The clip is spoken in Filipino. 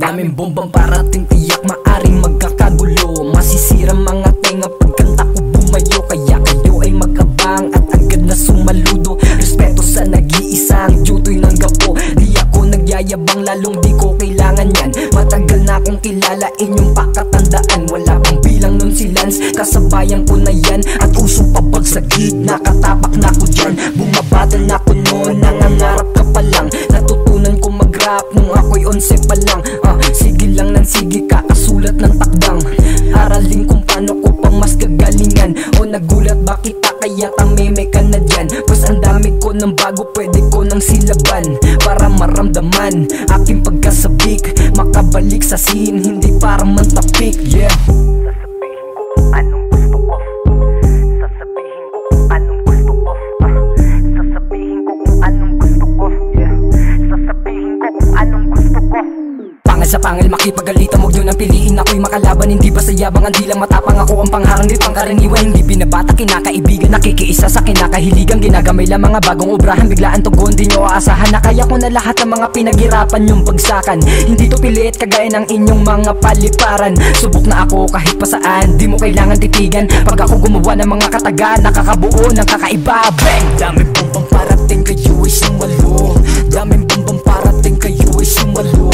Daming bombang parating, tiyak maaring magkakagulo. Masisira mga tenga pagkanta ko bumayo. Kaya kayo ay magkabang at agad na sumaludo. Respeto sa nag-iisang Jutoy ng gapo. Di ako nagyayabang, lalong di ko kailangan yan. Matagal na akong kilala, inyong pakatandaan. Wala pang bilang nun si Lance, kasabayan ko na yan. At uso pabagsagid, nakatapak na ko dyan. Bumabadal na ko noon, nangangarap ka pa lang. Natutunan ko mag-rap nung ako'y 11 pa lang. Sige lang ng sige, kakasulat ng takdang. Aralin kung paano ko pa mas kagalingan. O nagulat ba kita kaya tameme ka na dyan? Pues ang dami ko ng bago, pwede ko nang silaban. Para maramdaman aking pagkasabik, makabalik sa scene, hindi para mantapik. Yeah. Sasabihin ko kung anong gusto ko. Sasabihin ko kung anong gusto ko. Sasabihin ko kung anong gusto ko. Pangal sa pangal, makipagalitan, huwag nyo nang piliin. Ako'y makalaban, hindi basta yabang. Hindi lang matapang, ako ang pangharang, di pangkaraniwan. Hindi binabata, kinakaibigan, nakikiisa sa kinakahiligan. Ginagamay lang mga bagong obrahan, biglaan tugon, di nyo aasahan. Nakaya ko na lahat ng mga pinaghirapan yung bagsakan. Hindi to pilit, kagaya ng inyong mga paliparan. Subok na ako kahit pa saan, di mo kailangan titigan. Pag ako gumawa ng mga katagan, nakakabuo ng kakaiba. Bang! Daming bombang parating, kayo ay sumalo. Daming bombang parating, kayo ay sumalo.